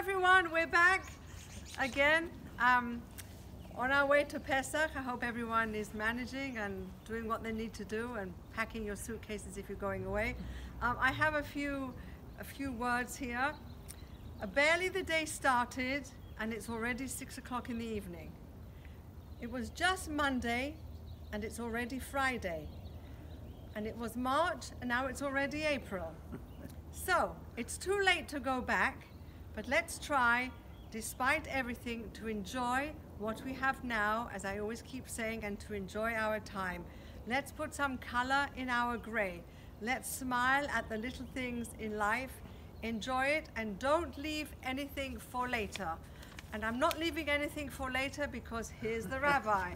everyone, we're back again on our way to Pesach. I hope everyone is managing and doing what they need to do and packing your suitcases if you're going away. I have a few words here. Barely the day started and it's already 6 o'clock in the evening. It was just Monday and it's already Friday. And it was March and now it's already April. So it's too late to go back, but let's try, despite everything, to enjoy what we have now, as I always keep saying, and to enjoy our time. Let's put some color in our gray. Let's smile at the little things in life, enjoy it, and don't leave anything for later. And I'm not leaving anything for later because here's the rabbi.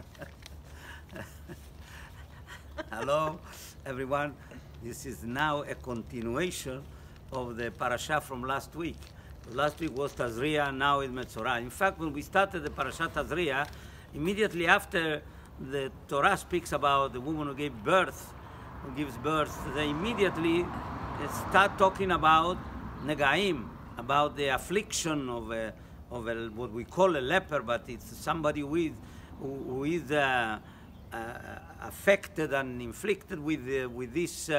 Hello, everyone. This is now a continuation of the parashat from last week. Last week was Tazria, now is Metzora. In fact, when we started the parashat Tazria, immediately after the Torah speaks about the woman who gives birth, they immediately start talking about negaim, about the affliction of what we call a leper, but it's somebody who is affected and inflicted with this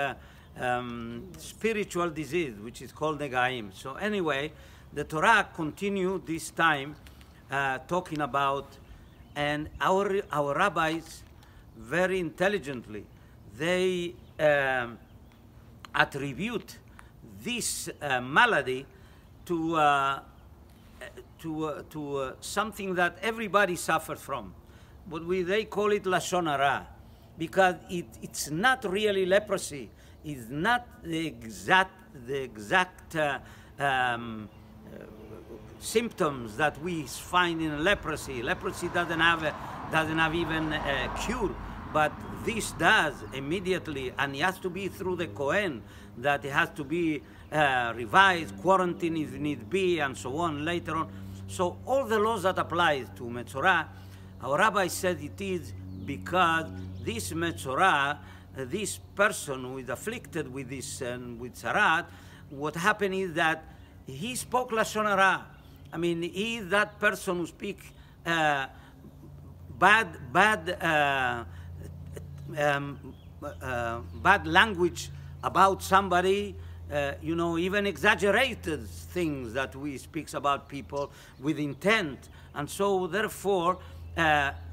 spiritual disease, which is called negaim. So anyway, the Torah continued this time talking about, and our rabbis very intelligently, they attribute this malady to something that everybody suffers from. But they call it lashon hara, because it's not really leprosy. It's not the exact symptoms that we find in leprosy. Leprosy doesn't have even a cure, but this does immediately, and it has to be through the Kohen, that it has to be revised, quarantined if need be, and so on later on. So all the laws that apply to Metzora, our rabbi said it is because this Metzora, this person who is afflicted with this with Sarat, what happened is that he spoke lashon hara. I mean, he is that person who speaks bad language about somebody, even exaggerated things that we speak about people with intent. And so therefore,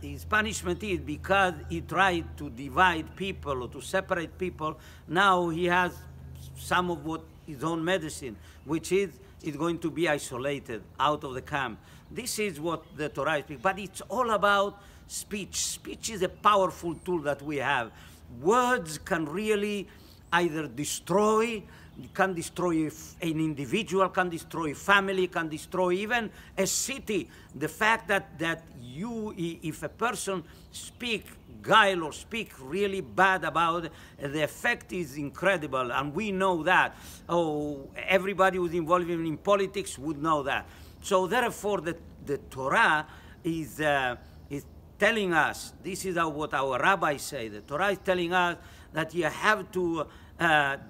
his punishment is because he tried to divide people or to separate people. Now he has some of what his own medicine, which is going to be isolated out of the camp. This is what the Torah speaks. But it's all about speech. Speech is a powerful tool that we have. Words can really either destroy, can destroy an individual, can destroy a family, can destroy even a city. The fact that if a person speak guile or speak really bad about it, the effect is incredible, and we know that. Oh, everybody who's involved in politics would know that. So therefore, the Torah is telling us, this is what our rabbis say, the Torah is telling us that you have to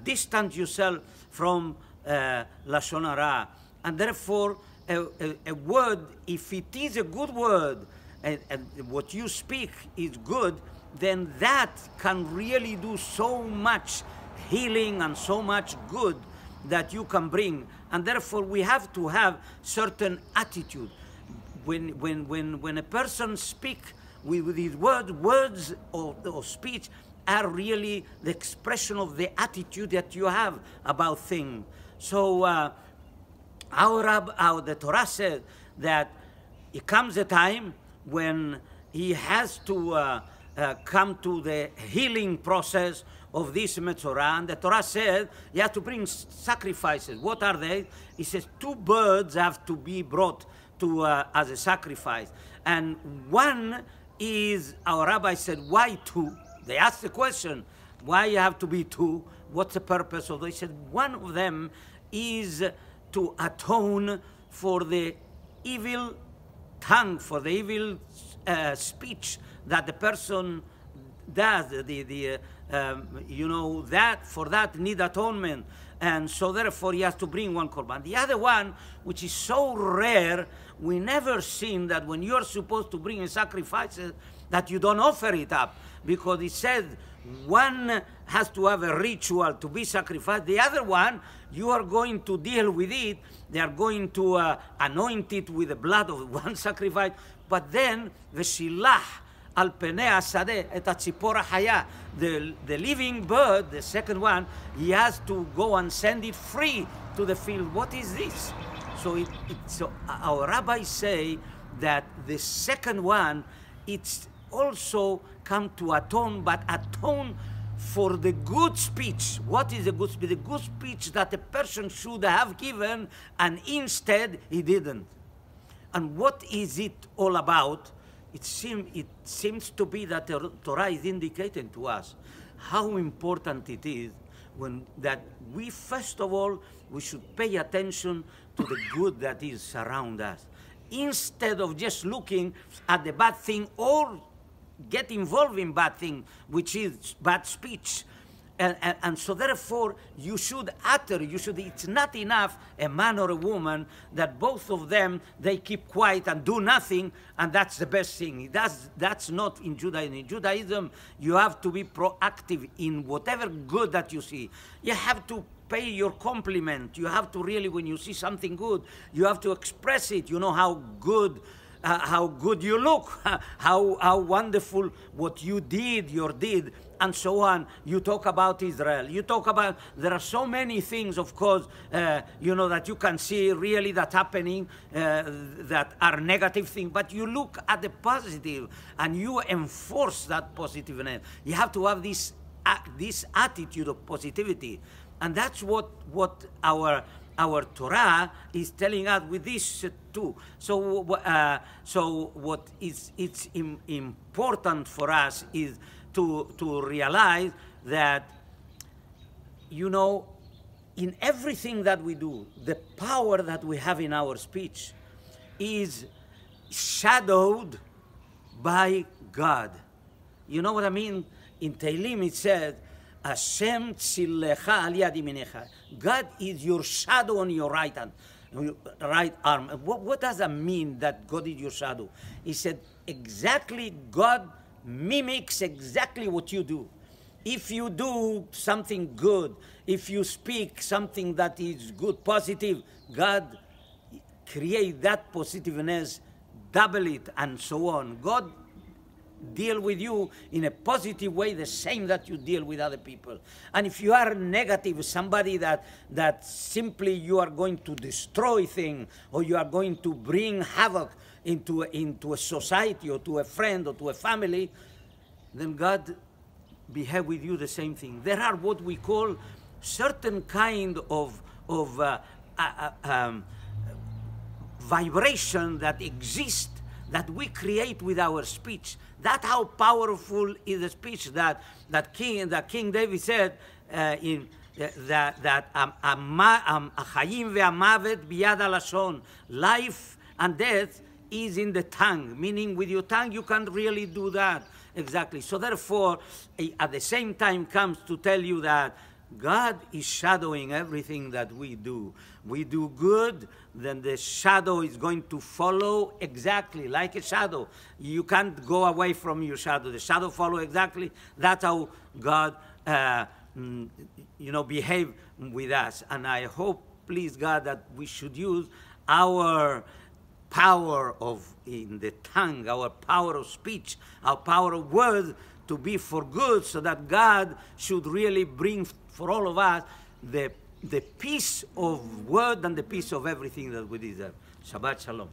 distance yourself from lashon hara, and therefore a word, if it is a good word and what you speak is good, then that can really do so much healing and so much good that you can bring. And therefore we have to have certain attitude. When a person speaks with his words or speech are really the expression of the attitude that you have about things. So the Torah said that it comes a time when he has to come to the healing process of this Metzora, and the Torah said you have to bring sacrifices. What are they? It says 2 birds have to be brought to as a sacrifice, and one is, our rabbi said, why 2? They asked the question, why you have to be 2? What's the purpose of it? They said one of them is to atone for the evil tongue, for the evil speech that the person does. That for that need atonement. And so therefore he has to bring one korban. The other one, which is so rare, we never seen that when you're supposed to bring a sacrifice, that you don't offer it up. Because it said one has to have a ritual to be sacrificed. The other one, you are going to deal with it. They are going to anoint it with the blood of one sacrifice. But then, v'shilach al penei hasadeh et hatzipor haya, the living bird, the second one, he has to go and send it free to the field. What is this? So our rabbis say that the second one, it's also come to atone, but atone for the good speech. What is the good speech? The good speech that a person should have given, and instead he didn't. And what is it all about? It seems to be that the Torah is indicating to us how important it is that we, first of all, we should pay attention to the good that is around us, instead of just looking at the bad thing or get involved in bad thing, which is bad speech. And so therefore, you should utter, it's not enough, a man or a woman, that both of them, they keep quiet and do nothing, and that's the best thing. That's not in Judaism. In Judaism, you have to be proactive in whatever good that you see. You have to pay your compliment. You have to really, when you see something good, you have to express it. You know how good you look, how wonderful what you did, your deed, and so on. You talk about Israel. You talk about, there are so many things, of course, that you can see really that happening, that are negative things, but you look at the positive and you enforce that positiveness. You have to have this attitude of positivity. And that's what our Torah is telling us with this too. So what is important for us is to realize that, in everything that we do, the power that we have in our speech is shadowed by God. You know what I mean? In Tehillim it says, Hashem tzilecha al yad yaminecha. God is your shadow on your right hand, right arm. What does that mean, that God is your shadow? He said, exactly, God mimics exactly what you do. If you do something good, if you speak something that is good, positive, God create that positiveness, double it, and so on. God deal with you in a positive way, the same that you deal with other people. And if you are negative, somebody that simply you are going to destroy things, or you are going to bring havoc into a society, or to a friend, or to a family, then God behave with you the same thing. There are what we call certain kind of vibration that exist, that we create with our speech. That's how powerful is the speech that King David said that החיים והמוות ביד הלשון. Life and death is in the tongue, meaning with your tongue you can really do that. Exactly. So therefore, at the same time comes to tell you that God is shadowing everything that we do. We do good, then the shadow is going to follow exactly like a shadow. You can't go away from your shadow. The shadow follow exactly. That's how God, behave with us. And I hope, please God, that we should use our power in the tongue, our power of speech, our power of words to be for good, so that God should really bring for all of us the peace of word and the peace of everything that we deserve. Shabbat Shalom.